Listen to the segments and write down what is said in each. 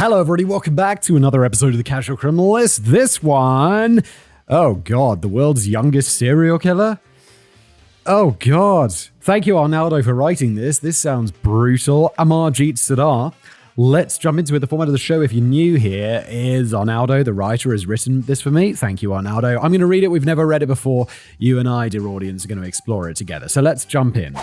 Hello, everybody. Welcome back to another episode of the Casual Criminal List. This one, oh God, the world's youngest serial killer? Oh God. Thank you, Arnaldo, for writing this. This sounds brutal. Amarjeet Sada. Let's jump into it. The format of the show, if you're new here, is Arnaldo, the writer, has written this for me. Thank you, Arnaldo. I'm going to read it. We've never read it before. You and I, dear audience, are going to explore it together. So let's jump in.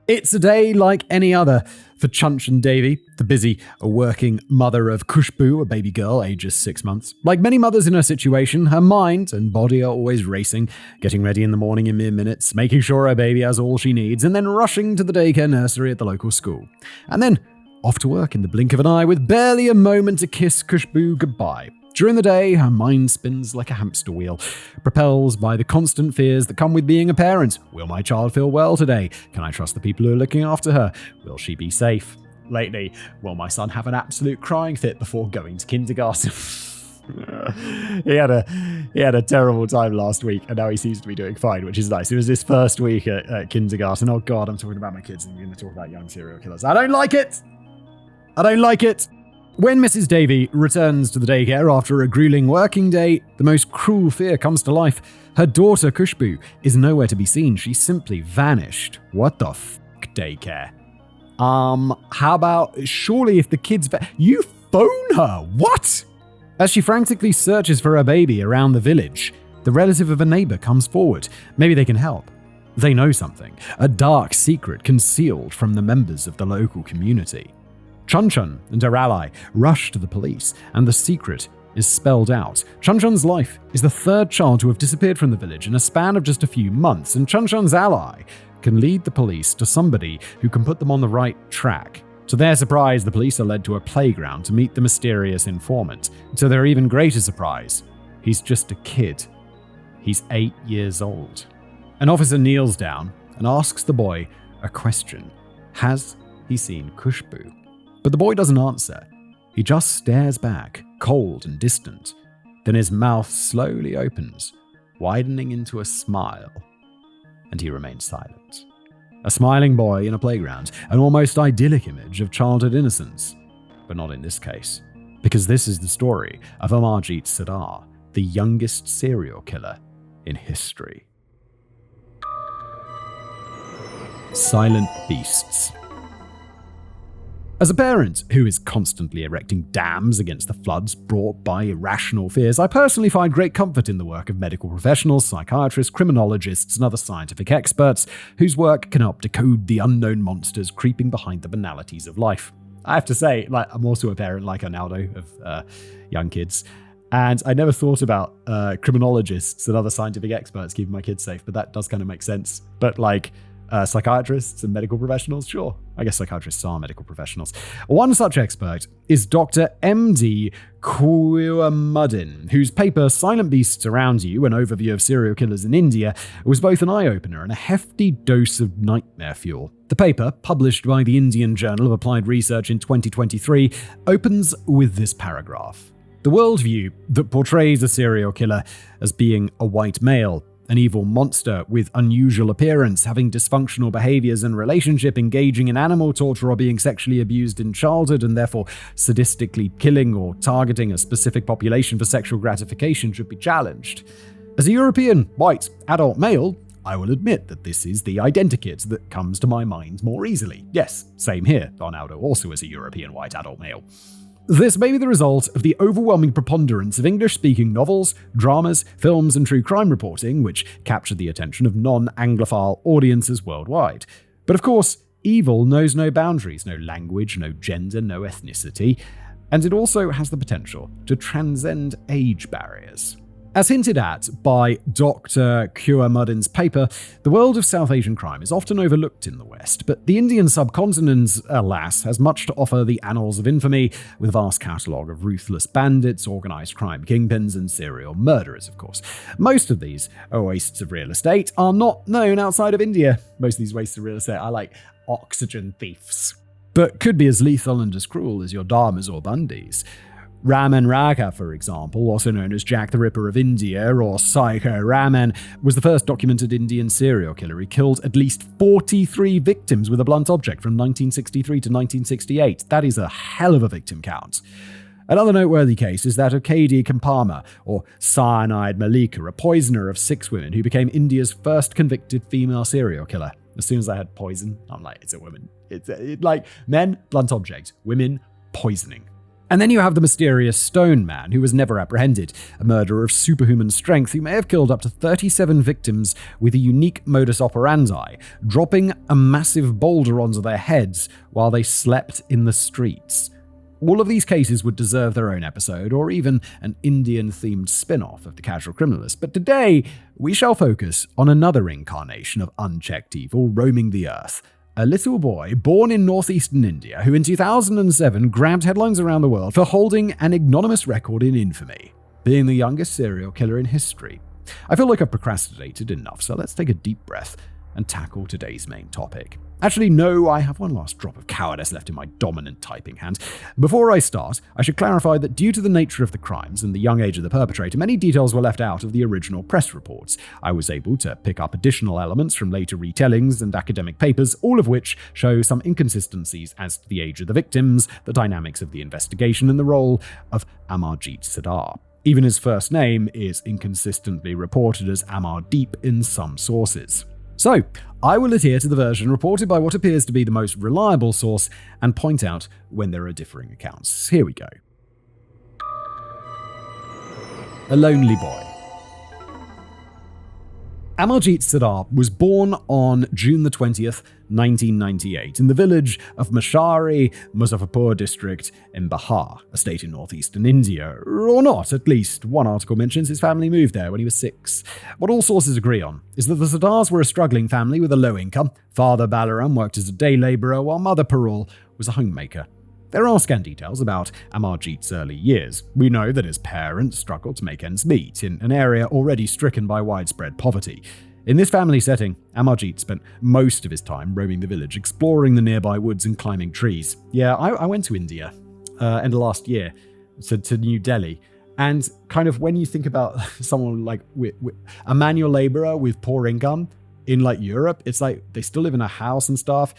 It's a day like any other for Chunchan Devi, the busy, working mother of Kushbu, a baby girl, ages 6 months. Like many mothers in her situation, her mind and body are always racing, getting ready in the morning in mere minutes, making sure her baby has all she needs, and then rushing to the daycare nursery at the local school. And then off to work in the blink of an eye with barely a moment to kiss Kushbu goodbye. During the day, her mind spins like a hamster wheel, propelled by the constant fears that come with being a parent. Will my child feel well today? Can I trust the people who are looking after her? Will she be safe? Lately, will my son have an absolute crying fit before going to kindergarten? He had a terrible time last week, and now he seems to be doing fine, which is nice. It was his first week at kindergarten. Oh God, I'm talking about my kids, and I'm going to talk about young serial killers. I don't like it! When Mrs. Davy returns to the daycare after a grueling working day, the most cruel fear comes to life. Her daughter, Kushbu, is nowhere to be seen. She's simply vanished. What the daycare? How about, surely if the kids... You phone her! What? As she frantically searches for her baby around the village, the relative of a neighbor comes forward. Maybe they can help. They know something, a dark secret concealed from the members of the local community. Chunchan and her ally rush to the police, and the secret is spelled out. Chunchan's life is the third child to have disappeared from the village in a span of just a few months, and Chunchan's ally can lead the police to somebody who can put them on the right track. To their surprise, the police are led to a playground to meet the mysterious informant. To their even greater surprise, he's just a kid. He's 8 years old. An officer kneels down and asks the boy a question. Has he seen Kushbu? But the boy doesn't answer. He just stares back, cold and distant. Then his mouth slowly opens, widening into a smile, and he remains silent. A smiling boy in a playground, an almost idyllic image of childhood innocence. But not in this case, because this is the story of Amarjeet Sada, the youngest serial killer in history. Silent Beasts. As a parent who is constantly erecting dams against the floods brought by irrational fears, I personally find great comfort in the work of medical professionals, psychiatrists, criminologists, and other scientific experts whose work can help decode the unknown monsters creeping behind the banalities of life. I have to say, I'm also a parent like Arnaldo of young kids, and I never thought about criminologists and other scientific experts keeping my kids safe, but that does kind of make sense. But psychiatrists and medical professionals? Sure. I guess psychiatrists are medical professionals. One such expert is Dr. M.D. Kuamuddin, whose paper Silent Beasts Around You, an overview of serial killers in India, was both an eye-opener and a hefty dose of nightmare fuel. The paper, published by the Indian Journal of Applied Research in 2023, opens with this paragraph. The worldview that portrays a serial killer as being a white male, an evil monster with unusual appearance, having dysfunctional behaviors and relationship, engaging in animal torture or being sexually abused in childhood, and therefore sadistically killing or targeting a specific population for sexual gratification should be challenged. As a European, white, adult male, I will admit that this is the identikit that comes to my mind more easily. Yes, same here. Arnaldo also is a European white adult male. This may be the result of the overwhelming preponderance of English-speaking novels, dramas, films, and true crime reporting, which captured the attention of non-Anglophile audiences worldwide. But of course, evil knows no boundaries, no language, no gender, no ethnicity, and it also has the potential to transcend age barriers. As hinted at by Dr. Kuamuddin's paper, the world of South Asian crime is often overlooked in the West, but the Indian subcontinent, alas, has much to offer the annals of infamy, with a vast catalogue of ruthless bandits, organised crime kingpins, and serial murderers, of course. Most of these wastes of real estate are not known outside of India. Most of these wastes of real estate are like oxygen thieves, but could be as lethal and as cruel as your Dharmas or Bundys. Raman Ragha, for example, also known as Jack the Ripper of India or Psycho Raman, was the first documented Indian serial killer. He killed at least 43 victims with a blunt object from 1963 to 1968. That is a hell of a victim count. Another noteworthy case is that of K.D. Kampama, or Cyanide Malika, a poisoner of 6 women who became India's first convicted female serial killer. As soon as I had poison, I'm like, it's a woman. It's like men, blunt object, women, poisoning. And then you have the mysterious Stone Man, who was never apprehended, a murderer of superhuman strength who may have killed up to 37 victims with a unique modus operandi, dropping a massive boulder onto their heads while they slept in the streets. All of these cases would deserve their own episode, or even an Indian-themed spin-off of The Casual Criminalist. But today, we shall focus on another incarnation of unchecked evil roaming the earth. A little boy born in northeastern India who in 2007 grabbed headlines around the world for holding an ignominious record in infamy, being the youngest serial killer in history. I feel like I've procrastinated enough, so let's take a deep breath and tackle today's main topic. Actually, no, I have one last drop of cowardice left in my dominant typing hand. Before I start, I should clarify that due to the nature of the crimes and the young age of the perpetrator, many details were left out of the original press reports. I was able to pick up additional elements from later retellings and academic papers, all of which show some inconsistencies as to the age of the victims, the dynamics of the investigation, and the role of Amarjeet Sada. Even his first name is inconsistently reported as Amardeep in some sources. So, I will adhere to the version reported by what appears to be the most reliable source and point out when there are differing accounts. Here we go. A lonely boy. Amarjeet Sada was born on June the 20th, 1998, in the village of Mashari, Muzaffarpur district in Bihar, a state in northeastern India. Or not, at least one article mentions his family moved there when he was 6. What all sources agree on is that the Sadars were a struggling family with a low income. Father Balaram worked as a day labourer, while Mother Parul was a homemaker. There are scant details about Amarjeet's early years. We know that his parents struggled to make ends meet in an area already stricken by widespread poverty. In this family setting, Amarjeet spent most of his time roaming the village, exploring the nearby woods and climbing trees. Yeah, I went to India end of last year, to New Delhi. And kind of when you think about someone like a manual labourer with poor income in like Europe, it's like they still live in a house and stuff.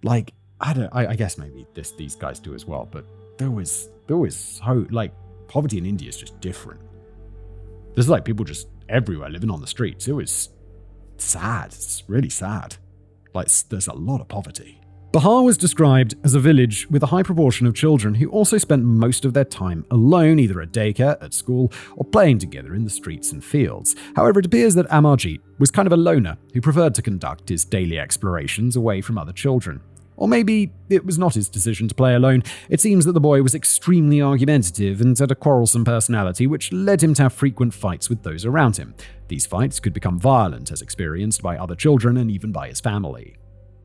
Like, I guess maybe these guys do as well, but there was so, like, poverty in India is just different. There's like people just everywhere living on the streets. It was sad. It's really sad. Like, there's a lot of poverty. Bihar was described as a village with a high proportion of children who also spent most of their time alone, either at daycare, at school, or playing together in the streets and fields. However, it appears that Amarjeet was kind of a loner who preferred to conduct his daily explorations away from other children. Or maybe it was not his decision to play alone. It seems that the boy was extremely argumentative and had a quarrelsome personality, which led him to have frequent fights with those around him. These fights could become violent, as experienced by other children and even by his family.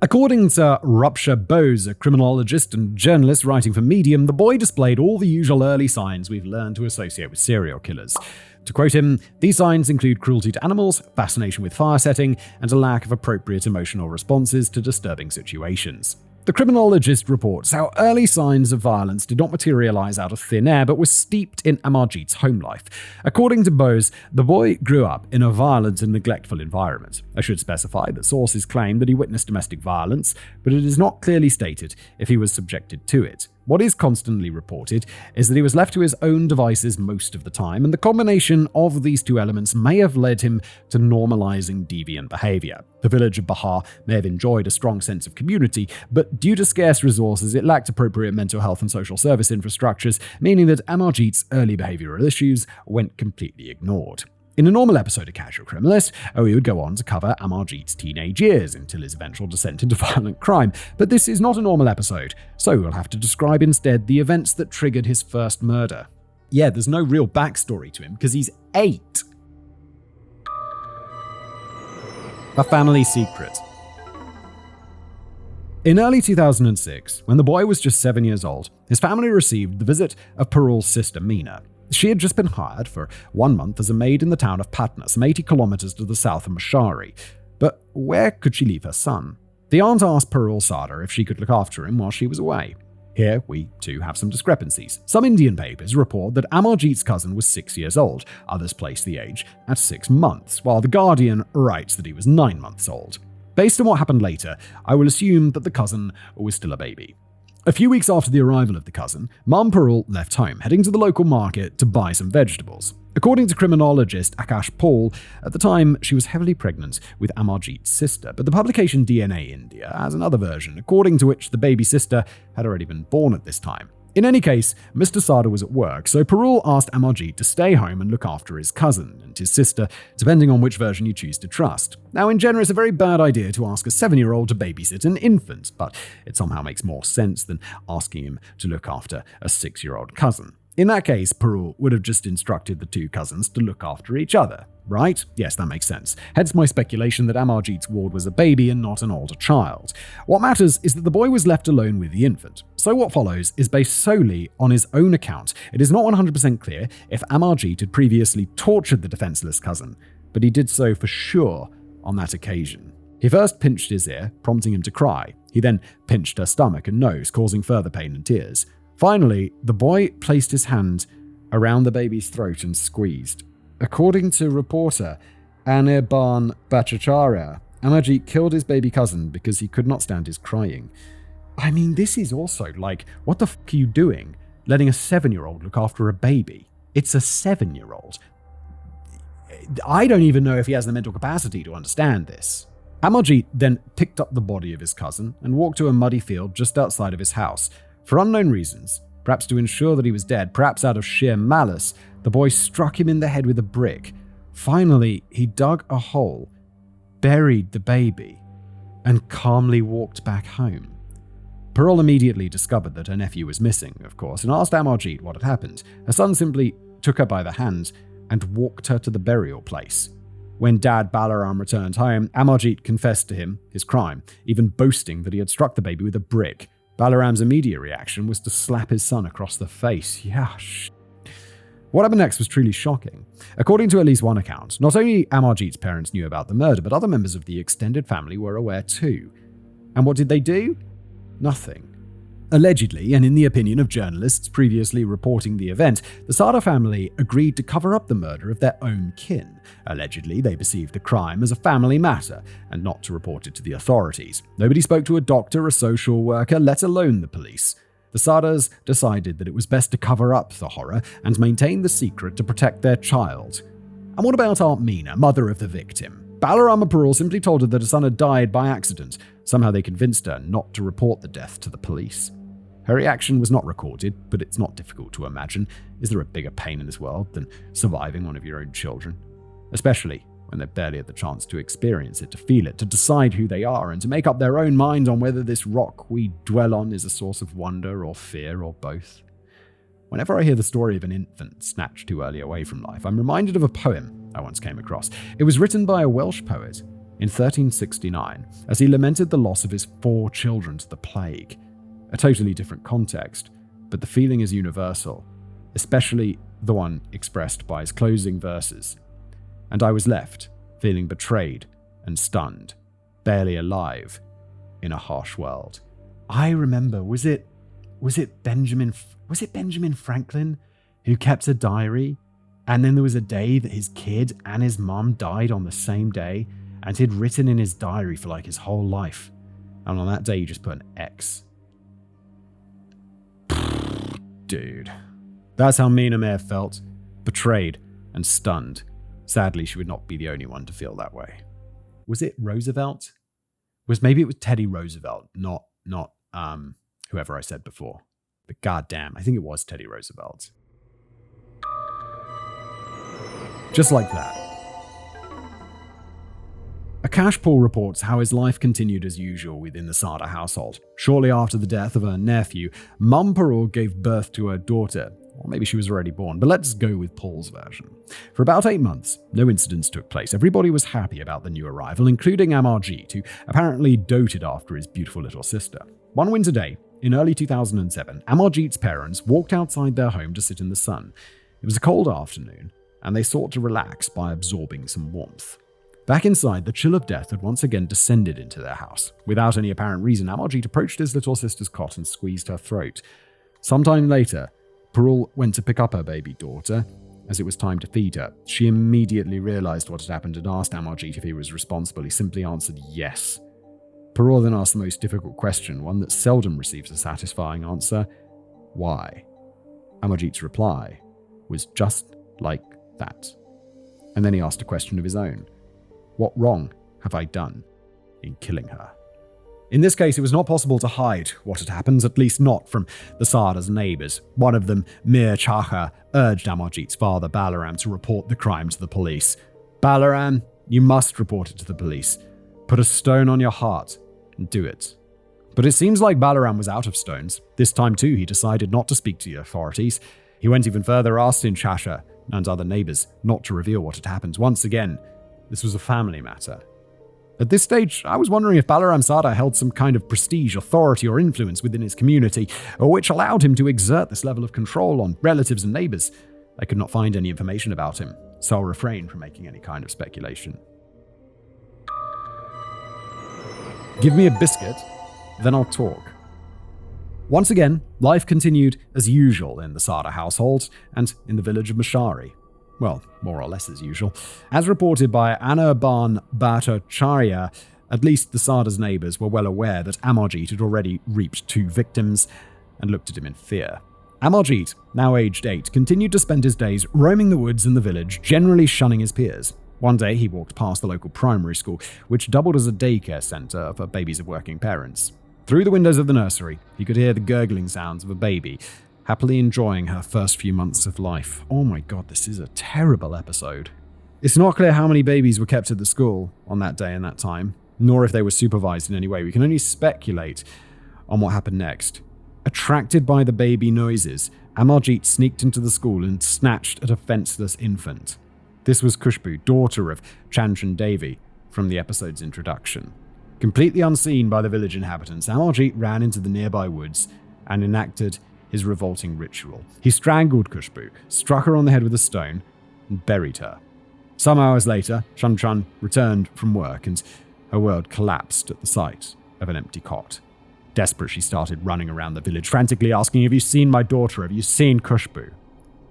According to Rupsha Bose, a criminologist and journalist writing for Medium, the boy displayed all the usual early signs we've learned to associate with serial killers. To quote him, these signs include cruelty to animals, fascination with fire setting, and a lack of appropriate emotional responses to disturbing situations. The criminologist reports how early signs of violence did not materialize out of thin air, but were steeped in Amarjeet's home life. According to Bose, the boy grew up in a violent and neglectful environment. I should specify that sources claim that he witnessed domestic violence, but it is not clearly stated if he was subjected to it. What is constantly reported is that he was left to his own devices most of the time, and the combination of these two elements may have led him to normalizing deviant behavior. The village of Bihar may have enjoyed a strong sense of community, but due to scarce resources, it lacked appropriate mental health and social service infrastructures, meaning that Amarjeet's early behavioral issues went completely ignored. In a normal episode of Casual Criminalist, we would go on to cover Amarjeet's teenage years until his eventual descent into violent crime, but this is not a normal episode, so we'll have to describe instead the events that triggered his first murder. Yeah, there's no real backstory to him because he's 8. A family secret. In early 2006, when the boy was just 7 years old, his family received the visit of Parul's sister Meena. She had just been hired for 1 month as a maid in the town of Patna, some 80 kilometers to the south of Mashari. But where could she leave her son? The aunt asked Parul Sada if she could look after him while she was away. Here, we too have some discrepancies. Some Indian papers report that Amarjeet's cousin was 6 years old. Others place the age at 6 months, while The Guardian writes that he was 9 months old. Based on what happened later, I will assume that the cousin was still a baby. A few weeks after the arrival of the cousin, Mum Parul left home, heading to the local market to buy some vegetables. According to criminologist Akash Paul, at the time she was heavily pregnant with Amarjeet's sister, but the publication DNA India has another version, according to which the baby sister had already been born at this time. In any case, Mr. Sada was at work, so Parul asked Amarjeet to stay home and look after his cousin and his sister, depending on which version you choose to trust. Now, in general, it's a very bad idea to ask a 7-year-old to babysit an infant, but it somehow makes more sense than asking him to look after a 6-year-old cousin. In that case, Parul would have just instructed the two cousins to look after each other, right? Yes, that makes sense. Hence my speculation that Amarjeet's ward was a baby and not an older child. What matters is that the boy was left alone with the infant. So what follows is based solely on his own account. It is not 100% clear if Amarjeet had previously tortured the defenseless cousin, but he did so for sure on that occasion. He first pinched his ear, prompting him to cry. He then pinched her stomach and nose, causing further pain and tears. Finally, the boy placed his hand around the baby's throat and squeezed. According to reporter Anirban Bhattacharya, Amarjeet killed his baby cousin because he could not stand his crying. I mean, this is also like, what the fuck are you doing? Letting a 7-year-old look after a baby. It's a 7-year-old. I don't even know if he has the mental capacity to understand this. Amarjeet then picked up the body of his cousin and walked to a muddy field just outside of his house. For unknown reasons, perhaps to ensure that he was dead, perhaps out of sheer malice, the boy struck him in the head with a brick. Finally, he dug a hole, buried the baby, and calmly walked back home. Parul immediately discovered that her nephew was missing, of course, and asked Amarjeet what had happened. Her son simply took her by the hand and walked her to the burial place. When Dad Balaram returned home, Amarjeet confessed to him his crime, even boasting that he had struck the baby with a brick. Balaram's immediate reaction was to slap his son across the face. What happened next was truly shocking. According to at least one account, not only Amarjeet's parents knew about the murder, but other members of the extended family were aware too. And what did they do? Nothing. Allegedly, and in the opinion of journalists previously reporting the event, the Sada family agreed to cover up the murder of their own kin. Allegedly, they perceived the crime as a family matter and not to report it to the authorities. Nobody spoke to a doctor, a social worker, let alone the police. The Sadas decided that it was best to cover up the horror and maintain the secret to protect their child. And what about Aunt Meena, mother of the victim? Balaram and Parul simply told her that her son had died by accident. Somehow they convinced her not to report the death to the police. Her reaction was not recorded, but it's not difficult to imagine. Is there a bigger pain in this world than surviving one of your own children? Especially when they barely had the chance to experience it, to feel it, to decide who they are, and to make up their own mind on whether this rock we dwell on is a source of wonder or fear or both. Whenever I hear the story of an infant snatched too early away from life, I'm reminded of a poem I once came across. It was written by a Welsh poet in 1369 as he lamented the loss of his 4 children to the plague. A totally different context, but the feeling is universal, especially the one expressed by his closing verses. And I was left, feeling betrayed and stunned, barely alive in a harsh world. I remember, was it Benjamin Franklin who kept a diary? And then there was a day that his kid and his mum died on the same day, and he'd written in his diary for like his whole life. And on that day, he just put an X. Dude. That's how Meena may have felt. Betrayed and stunned. Sadly, she would not be the only one to feel that way. Was it Roosevelt? Maybe it was Teddy Roosevelt, not whoever I said before. But goddamn, I think it was Teddy Roosevelt. Just like that. Akash Paul reports how his life continued as usual within the Sada household. Shortly after the death of her nephew, Mum Parul gave birth to her daughter. Or maybe she was already born, but let's go with Paul's version. For about 8 months, no incidents took place. Everybody was happy about the new arrival, including Amarjeet, who apparently doted after his beautiful little sister. One winter day, in early 2007, Amarjeet's parents walked outside their home to sit in the sun. It was a cold afternoon, and they sought to relax by absorbing some warmth. Back inside, the chill of death had once again descended into their house. Without any apparent reason, Amarjeet approached his little sister's cot and squeezed her throat. Sometime later, Parul went to pick up her baby daughter. As it was time to feed her, she immediately realized what had happened and asked Amarjeet if he was responsible. He simply answered yes. Parul then asked the most difficult question, one that seldom receives a satisfying answer. Why? Amarjeet's reply was just like that. And then he asked a question of his own. What wrong have I done in killing her? In this case, it was not possible to hide what had happened, at least not from the Sada's neighbors. One of them, Mir Chaha, urged Amarjeet's father, Balaram, to report the crime to the police. Balaram, you must report it to the police. Put a stone on your heart and do it. But it seems like Balaram was out of stones. This time too, he decided not to speak to the authorities. He went even further, asking Chasha and other neighbors not to reveal what had happened. Once again, this was a family matter. At this stage, I was wondering if Balaram Sada held some kind of prestige, authority, or influence within his community, or which allowed him to exert this level of control on relatives and neighbors. I could not find any information about him, so I'll refrain from making any kind of speculation. Give me a biscuit, then I'll talk. Once again, life continued as usual in the Sada household and in the village of Mashari. Well, more or less as usual. As reported by Anirban Bhattacharya, at least the Sada's neighbors were well aware that Amarjeet had already reaped 2 victims and looked at him in fear. Amarjeet, now aged 8, continued to spend his days roaming the woods in the village, generally shunning his peers. One day, he walked past the local primary school, which doubled as a daycare center for babies of working parents. Through the windows of the nursery, he could hear the gurgling sounds of a baby, happily enjoying her first few months of life. Oh my god, this is a terrible episode. It's not clear how many babies were kept at the school on that day and that time, nor if they were supervised in any way. We can only speculate on what happened next. Attracted by the baby noises, Amarjeet sneaked into the school and snatched at a fenceless infant. This was Kushbu, daughter of Chanchan Devi, from the episode's introduction. Completely unseen by the village inhabitants, Amarjeet ran into the nearby woods and enacted his revolting ritual. He strangled Kushbu, struck her on the head with a stone, and buried her. Some hours later, Chanchan returned from work and her world collapsed at the sight of an empty cot. Desperate, she started running around the village, frantically asking, "Have you seen my daughter? Have you seen Kushbu?"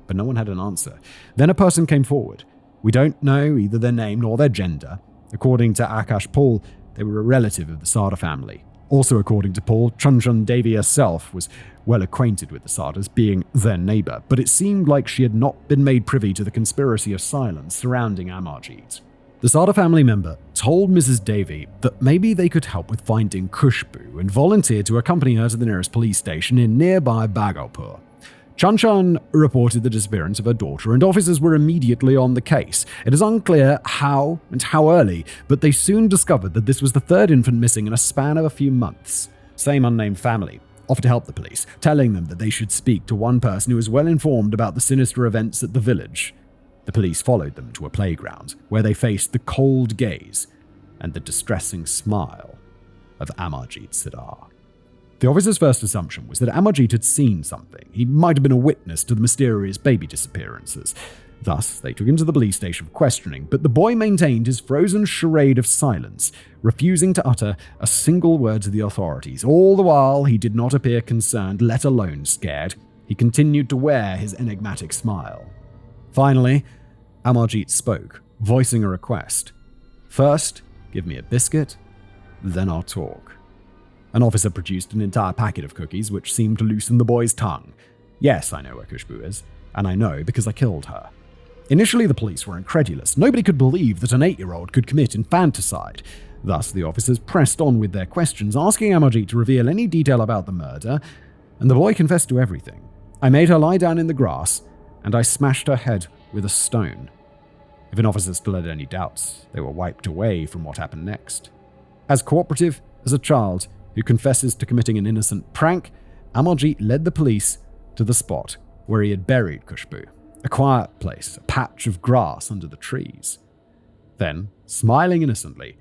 But no one had an answer. Then a person came forward. We don't know either their name nor their gender. According to Akash Paul, they were a relative of the Sada family. Also according to Paul, Chanchan Devi herself was well acquainted with the Sadas, being their neighbor, but it seemed like she had not been made privy to the conspiracy of silence surrounding Amarjeet. The Sada family member told Mrs. Devi that maybe they could help with finding Kushbu and volunteered to accompany her to the nearest police station in nearby Bhagalpur. Chanchan reported the disappearance of her daughter, and officers were immediately on the case. It is unclear how and how early, but they soon discovered that this was the 3rd infant missing in a span of a few months. Same unnamed family offered to help the police, telling them that they should speak to one person who was well informed about the sinister events at the village. The police followed them to a playground, where they faced the cold gaze and the distressing smile of Amarjeet Sada. The officer's first assumption was that Amarjeet had seen something. He might have been a witness to the mysterious baby disappearances. Thus, they took him to the police station for questioning, but the boy maintained his frozen charade of silence, refusing to utter a single word to the authorities. All the while, he did not appear concerned, let alone scared. He continued to wear his enigmatic smile. Finally, Amarjeet spoke, voicing a request. "First, give me a biscuit, then I'll talk." An officer produced an entire packet of cookies, which seemed to loosen the boy's tongue. "Yes, I know where Kushbu is, and I know because I killed her." Initially, the police were incredulous. Nobody could believe that an 8-year-old could commit infanticide. Thus, the officers pressed on with their questions, asking Amarjeet to reveal any detail about the murder, and the boy confessed to everything. "I made her lie down in the grass, and I smashed her head with a stone." If an officer still had any doubts, they were wiped away from what happened next. As cooperative as a child who confesses to committing an innocent prank, Amarjeet led the police to the spot where he had buried Kushbu. A quiet place, a patch of grass under the trees. Then, smiling innocently,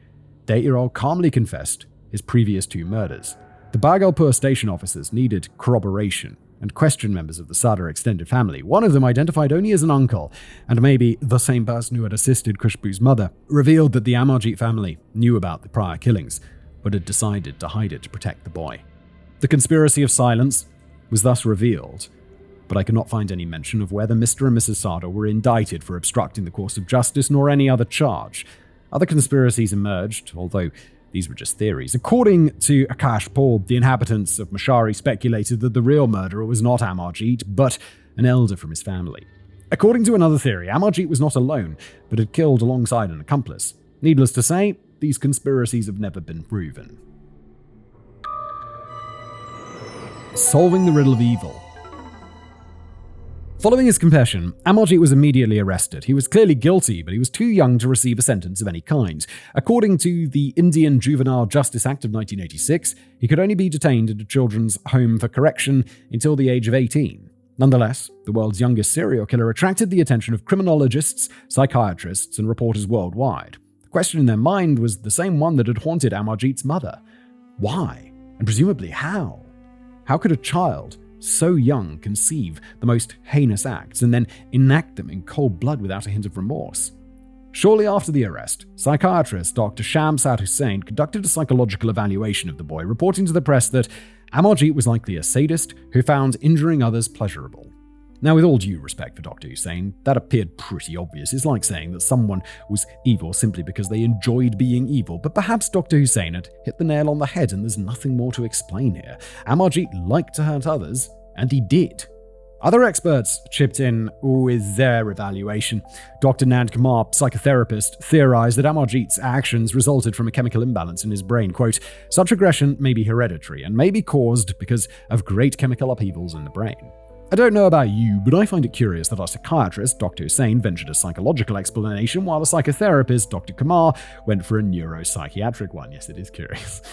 the 8-year-old calmly confessed his previous 2 murders. The Bhagalpur station officers needed corroboration, and questioned members of the Sada extended family. One of them, identified only as an uncle, and maybe the same person who had assisted Kushbu's mother, revealed that the Amarjeet family knew about the prior killings, but had decided to hide it to protect the boy. The conspiracy of silence was thus revealed, but I could not find any mention of whether Mr. and Mrs. Sada were indicted for obstructing the course of justice, nor any other charge. Other conspiracies emerged, although these were just theories. According to Akash Paul, the inhabitants of Mashari speculated that the real murderer was not Amarjeet, but an elder from his family. According to another theory, Amarjeet was not alone, but had killed alongside an accomplice. Needless to say, these conspiracies have never been proven. Solving the riddle of evil. Following his confession, Amarjeet was immediately arrested. He was clearly guilty, but he was too young to receive a sentence of any kind. According to the Indian Juvenile Justice Act of 1986, he could only be detained at a children's home for correction until the age of 18. Nonetheless, the world's youngest serial killer attracted the attention of criminologists, psychiatrists, and reporters worldwide. The question in their mind was the same one that had haunted Amarjeet's mother. Why? And presumably how? How could a child so young conceive the most heinous acts and then enact them in cold blood without a hint of remorse? Shortly after the arrest, psychiatrist Dr. Shamsad Hussain conducted a psychological evaluation of the boy, reporting to the press that Amarjeet was likely a sadist who found injuring others pleasurable. Now, with all due respect for Dr. Hussain, that appeared pretty obvious. It's like saying that someone was evil simply because they enjoyed being evil, but perhaps Dr. Hussain had hit the nail on the head and there's nothing more to explain here. Amarjeet liked to hurt others, and he did. Other experts chipped in with their evaluation. Dr. Nand Kumar, psychotherapist, theorized that Amarjeet's actions resulted from a chemical imbalance in his brain. Quote, such aggression may be hereditary and may be caused because of great chemical upheavals in the brain. I don't know about you, but I find it curious that our psychiatrist, Dr. Hussain, ventured a psychological explanation, while a psychotherapist, Dr. Kumar, went for a neuropsychiatric one. Yes, it is curious.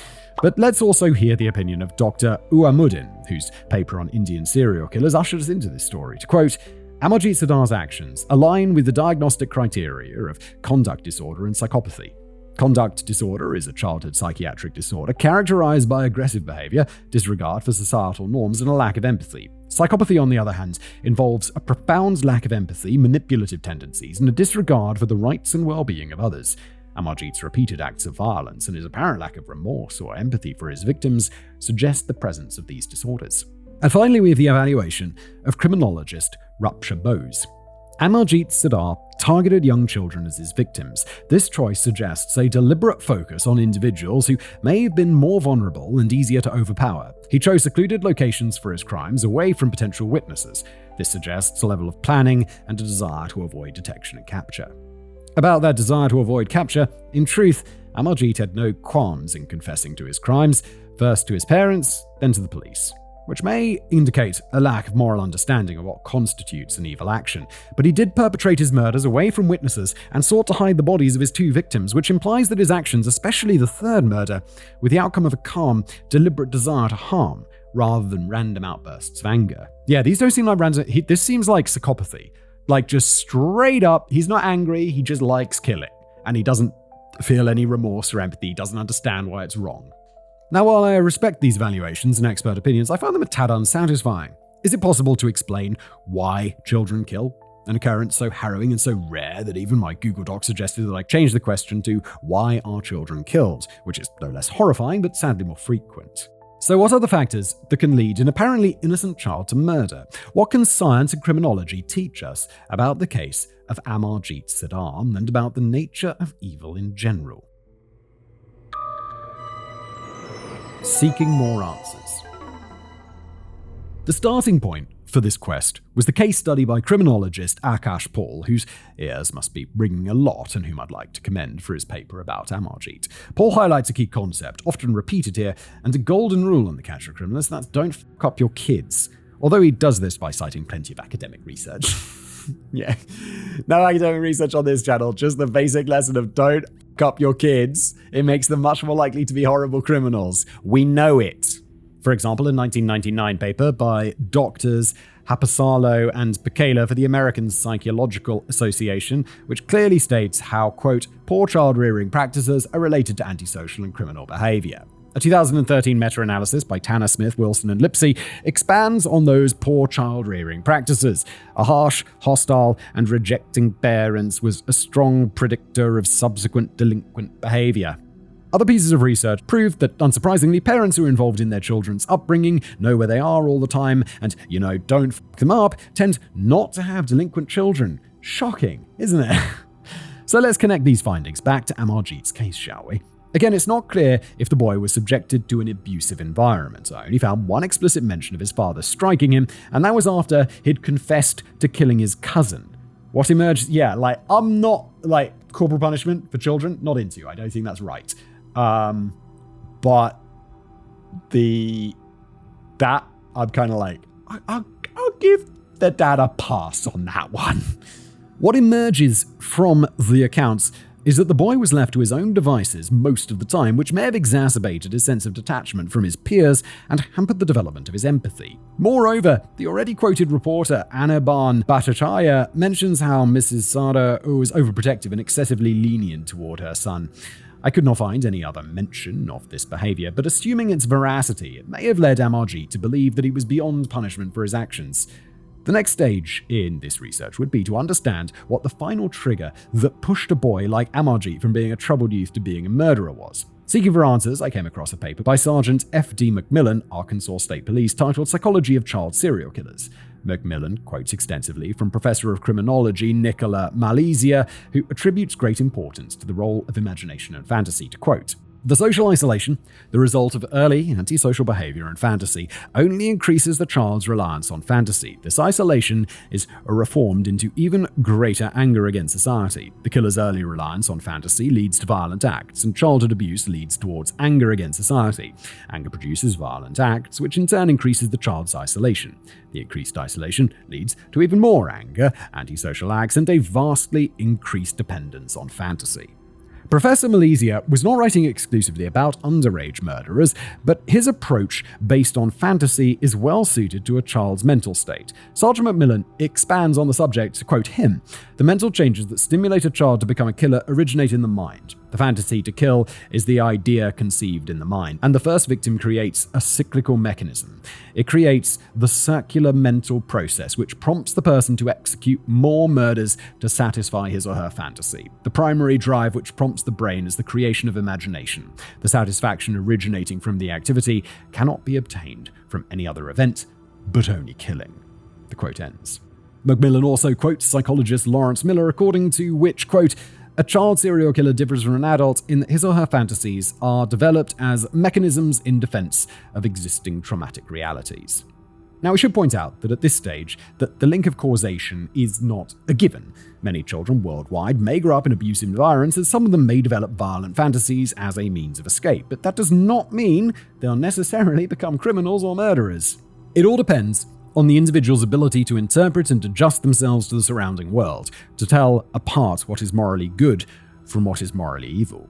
But let's also hear the opinion of Dr. Uamuddin, whose paper on Indian serial killers ushered us into this story. To quote, Amarjeet Sada's actions align with the diagnostic criteria of conduct disorder and psychopathy. Conduct disorder is a childhood psychiatric disorder characterized by aggressive behavior, disregard for societal norms, and a lack of empathy. Psychopathy, on the other hand, involves a profound lack of empathy, manipulative tendencies, and a disregard for the rights and well-being of others. Amarjeet's repeated acts of violence and his apparent lack of remorse or empathy for his victims suggest the presence of these disorders. And finally, we have the evaluation of criminologist Rupsha Bose. Amarjeet Sada targeted young children as his victims. This choice suggests a deliberate focus on individuals who may have been more vulnerable and easier to overpower. He chose secluded locations for his crimes away from potential witnesses. This suggests a level of planning and a desire to avoid detection and capture. About that desire to avoid capture, in truth, Amarjeet had no qualms in confessing to his crimes, first to his parents, then to the police, which may indicate a lack of moral understanding of what constitutes an evil action. But he did perpetrate his murders away from witnesses and sought to hide the bodies of his two victims, which implies that his actions, especially the third murder, were the outcome of a calm, deliberate desire to harm, rather than random outbursts of anger. Yeah, these don't seem like random. This seems like psychopathy. Like, just straight up, he's not angry, he just likes killing. And he doesn't feel any remorse or empathy, he doesn't understand why it's wrong. Now, while I respect these evaluations and expert opinions, I find them a tad unsatisfying. Is it possible to explain why children kill? An occurrence so harrowing and so rare that even my Google Doc suggested that I change the question to why are children killed, which is no less horrifying, but sadly more frequent. So what are the factors that can lead an apparently innocent child to murder? What can science and criminology teach us about the case of Amarjeet Sada and about the nature of evil in general? Seeking more answers. The starting point for this quest was the case study by criminologist Akash Paul, whose ears must be ringing a lot and whom I'd like to commend for his paper about Amarjeet. Paul highlights a key concept, often repeated here, and a golden rule in the catch of criminals, that's don't fuck up your kids. Although he does this by citing plenty of academic research. Yeah, no academic research on this channel, just the basic lesson of don't fuck up your kids. It makes them much more likely to be horrible criminals. We know it. For example, a 1999 paper by Drs. Hapasalo and Pekela for the American Psychological Association, which clearly states how, quote, poor child rearing practices are related to antisocial and criminal behavior. A 2013 meta-analysis by Tanner, Smith, Wilson, and Lipsey expands on those poor child-rearing practices. A harsh, hostile, and rejecting parents was a strong predictor of subsequent delinquent behavior. Other pieces of research proved that, unsurprisingly, parents who are involved in their children's upbringing, know where they are all the time, and, don't fuck them up, tend not to have delinquent children. Shocking, isn't it? So let's connect these findings back to Amarjeet's case, shall we? Again, it's not clear if the boy was subjected to an abusive environment. I only found one explicit mention of his father striking him, and that was after he'd confessed to killing his cousin. What emerged, I'm not, corporal punishment for children, not into. I don't think that's right. But that I'm kind of like, I'll give the dad a pass on that one. What emerges from the accounts is that the boy was left to his own devices most of the time, which may have exacerbated his sense of detachment from his peers and hampered the development of his empathy. Moreover, the already quoted reporter Anirban Bhattacharya mentions how Mrs. Sada was overprotective and excessively lenient toward her son. I could not find any other mention of this behavior, but assuming its veracity, it may have led Amarjeet to believe that he was beyond punishment for his actions. The next stage in this research would be to understand what the final trigger that pushed a boy like Amarjeet from being a troubled youth to being a murderer was. Seeking for answers, I came across a paper by Sergeant F.D. McMillan, Arkansas State Police, titled Psychology of Child Serial Killers. McMillan quotes extensively from Professor of Criminology Nicola Malizia, who attributes great importance to the role of imagination and fantasy, to quote, "The social isolation, the result of early antisocial behavior and fantasy, only increases the child's reliance on fantasy. This isolation is reformed into even greater anger against society. The killer's early reliance on fantasy leads to violent acts, and childhood abuse leads towards anger against society. Anger produces violent acts, which in turn increases the child's isolation. The increased isolation leads to even more anger, antisocial acts, and a vastly increased dependence on fantasy." Professor Malizia was not writing exclusively about underage murderers, but his approach based on fantasy is well suited to a child's mental state. Sergeant McMillan expands on the subject to quote him, "The mental changes that stimulate a child to become a killer originate in the mind. The fantasy to kill is the idea conceived in the mind, and the first victim creates a cyclical mechanism. It creates the circular mental process which prompts the person to execute more murders to satisfy his or her fantasy. The primary drive which prompts the brain is the creation of imagination. The satisfaction originating from the activity cannot be obtained from any other event, but only killing." The quote ends. McMillan also quotes psychologist Lawrence Miller, according to which, quote, "A child serial killer differs from an adult in that his or her fantasies are developed as mechanisms in defense of existing traumatic realities." Now, we should point out that at this stage, that the link of causation is not a given. Many children worldwide may grow up in abusive environments, and some of them may develop violent fantasies as a means of escape, but that does not mean they'll necessarily become criminals or murderers. It all depends on the individual's ability to interpret and adjust themselves to the surrounding world, to tell apart what is morally good from what is morally evil.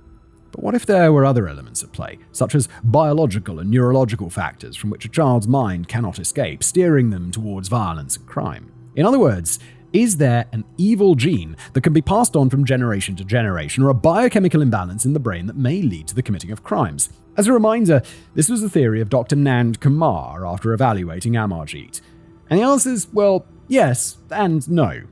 But what if there were other elements at play, such as biological and neurological factors from which a child's mind cannot escape, steering them towards violence and crime? In other words, is there an evil gene that can be passed on from generation to generation, or a biochemical imbalance in the brain that may lead to the committing of crimes? As a reminder, this was the theory of Dr. Nand Kumar after evaluating Amarjeet. And the answer is, well, yes and no.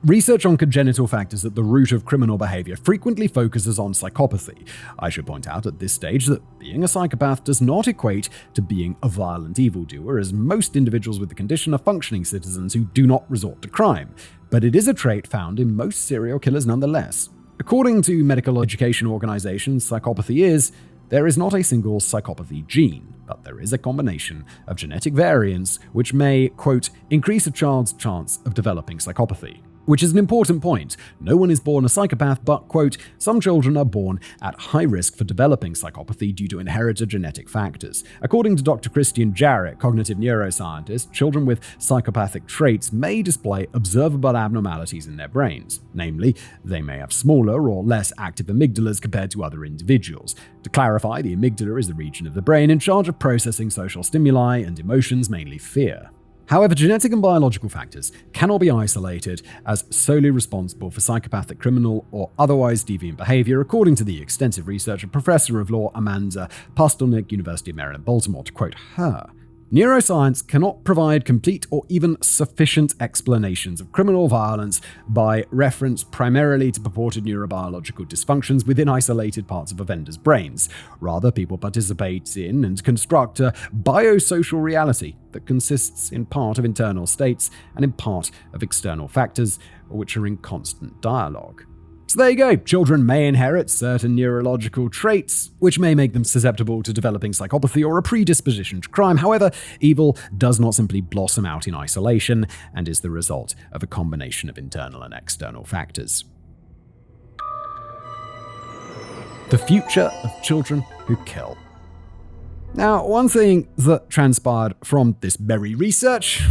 Research on congenital factors at the root of criminal behavior frequently focuses on psychopathy. I should point out at this stage that being a psychopath does not equate to being a violent evildoer, as most individuals with the condition are functioning citizens who do not resort to crime. But it is a trait found in most serial killers nonetheless. According to medical education organizations, psychopathy is, there is not a single psychopathy gene, but there is a combination of genetic variants which may, quote, increase a child's chance of developing psychopathy. Which is an important point. No one is born a psychopath, but, quote, some children are born at high risk for developing psychopathy due to inherited genetic factors. According to Dr. Christian Jarrett, cognitive neuroscientist, children with psychopathic traits may display observable abnormalities in their brains. Namely, they may have smaller or less active amygdalas compared to other individuals. To clarify, the amygdala is the region of the brain in charge of processing social stimuli and emotions, mainly fear. However, genetic and biological factors cannot be isolated as solely responsible for psychopathic, criminal, or otherwise deviant behavior, according to the extensive research of Professor of Law Amanda Pastelnik, University of Maryland, Baltimore. To quote her, "Neuroscience cannot provide complete or even sufficient explanations of criminal violence by reference primarily to purported neurobiological dysfunctions within isolated parts of offenders' brains. Rather, people participate in and construct a biosocial reality that consists in part of internal states and in part of external factors, which are in constant dialogue." So there you go. Children may inherit certain neurological traits, which may make them susceptible to developing psychopathy or a predisposition to crime. However, evil does not simply blossom out in isolation and is the result of a combination of internal and external factors. The future of children who kill. Now, one thing that transpired from this very research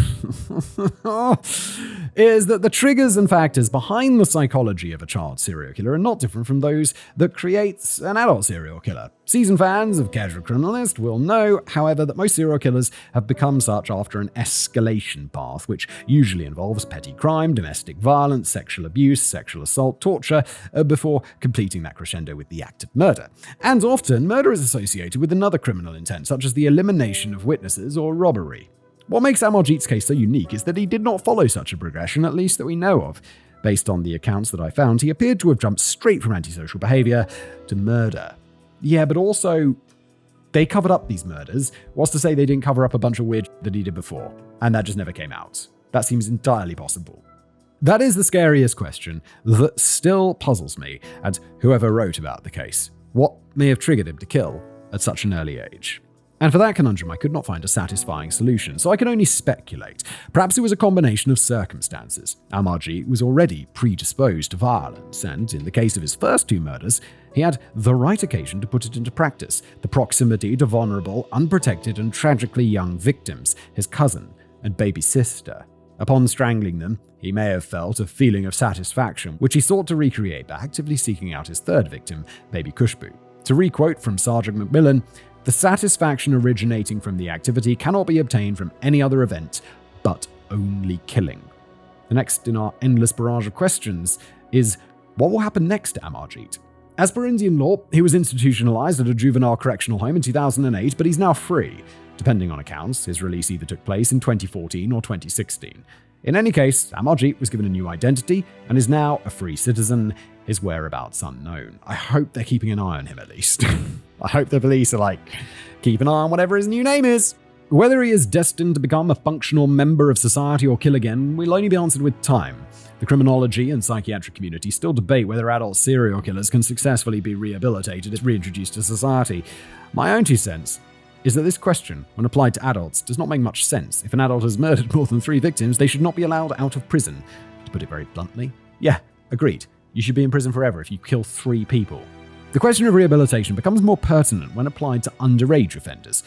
is that the triggers and factors behind the psychology of a child serial killer are not different from those that create an adult serial killer. Seasoned fans of Casual Criminalist will know, however, that most serial killers have become such after an escalation path, which usually involves petty crime, domestic violence, sexual abuse, sexual assault, torture, before completing that crescendo with the act of murder. And often, murder is associated with another criminal intent, such as the elimination of witnesses or robbery. What makes Amarjeet's case so unique is that he did not follow such a progression, at least that we know of. Based on the accounts that I found, he appeared to have jumped straight from antisocial behavior to murder. Yeah, but also, they covered up these murders. What's to say they didn't cover up a bunch of weird that he did before, and that just never came out? That seems entirely possible. That is the scariest question that still puzzles me, and whoever wrote about the case. What may have triggered him to kill at such an early age? And for that conundrum, I could not find a satisfying solution, so I can only speculate. Perhaps it was a combination of circumstances. Amarjeet was already predisposed to violence, and in the case of his first two murders, he had the right occasion to put it into practice: the proximity to vulnerable, unprotected, and tragically young victims, his cousin and baby sister. Upon strangling them, he may have felt a feeling of satisfaction, which he sought to recreate by actively seeking out his third victim, baby Kushbu. To requote from Sergeant Macmillan, "The satisfaction originating from the activity cannot be obtained from any other event, but only killing." The next in our endless barrage of questions is, what will happen next to Amarjeet? As per Indian law, he was institutionalized at a juvenile correctional home in 2008, but he's now free. Depending on accounts, his release either took place in 2014 or 2016. In any case, Amarjeet was given a new identity and is now a free citizen, his whereabouts unknown. I hope they're keeping an eye on him at least. I hope the police are like, keep an eye on whatever his new name is. Whether he is destined to become a functional member of society or kill again will only be answered with time. The criminology and psychiatric community still debate whether adult serial killers can successfully be rehabilitated and reintroduced to society. My own 2 cents is that this question, when applied to adults, does not make much sense. If an adult has murdered more than 3 victims, they should not be allowed out of prison. To put it very bluntly, yeah, agreed. You should be in prison forever if you kill 3 people. The question of rehabilitation becomes more pertinent when applied to underage offenders.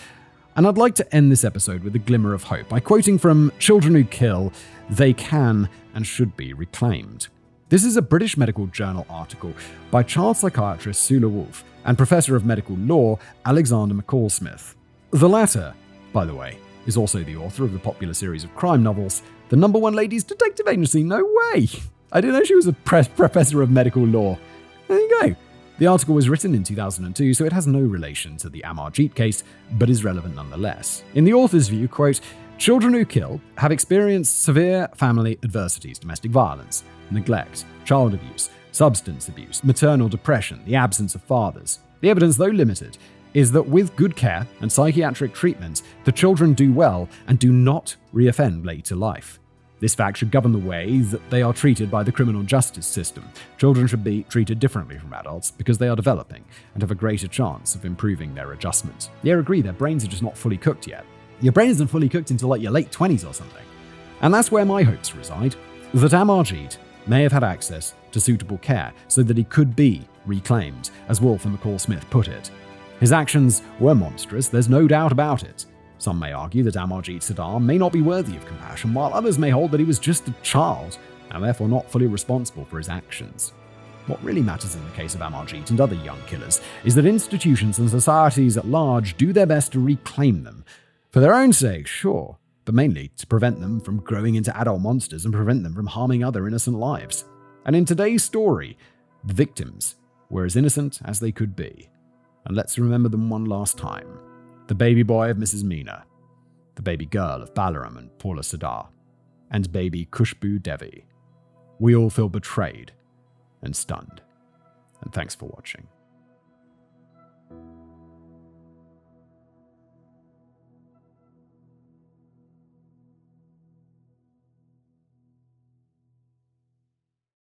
And I'd like to end this episode with a glimmer of hope by quoting from Children Who Kill, "They can and should be reclaimed." This is a British Medical Journal article by child psychiatrist Sula Wolfe and Professor of Medical Law Alexander McCall-Smith. The latter, by the way, is also the author of the popular series of crime novels, The Number One Ladies Detective Agency. No way! I didn't know she was a professor of medical law. There you go. The article was written in 2002, so it has no relation to the Amarjeet case, but is relevant nonetheless. In the author's view, quote, "Children who kill have experienced severe family adversities, domestic violence, neglect, child abuse, substance abuse, maternal depression, the absence of fathers. The evidence, though limited, is that with good care and psychiatric treatment, the children do well and do not reoffend later life. This fact should govern the way that they are treated by the criminal justice system. Children should be treated differently from adults because they are developing and have a greater chance of improving their adjustment." Yeah, I agree, their brains are just not fully cooked yet. Your brain isn't fully cooked until like your late 20s or something. And that's where my hopes reside, that Amarjeet may have had access to suitable care so that he could be reclaimed, as Wolfe and McCall-Smith put it. His actions were monstrous, there's no doubt about it. Some may argue that Amarjeet Sada may not be worthy of compassion, while others may hold that he was just a child and therefore not fully responsible for his actions. What really matters in the case of Amarjeet and other young killers is that institutions and societies at large do their best to reclaim them. For their own sake, sure, but mainly to prevent them from growing into adult monsters and prevent them from harming other innocent lives. And in today's story, the victims were as innocent as they could be. And let's remember them one last time. The baby boy of Mrs. Meena, the baby girl of Balaram and Paula Sada, and baby Kushbu Devi. We all feel betrayed and stunned. And thanks for watching.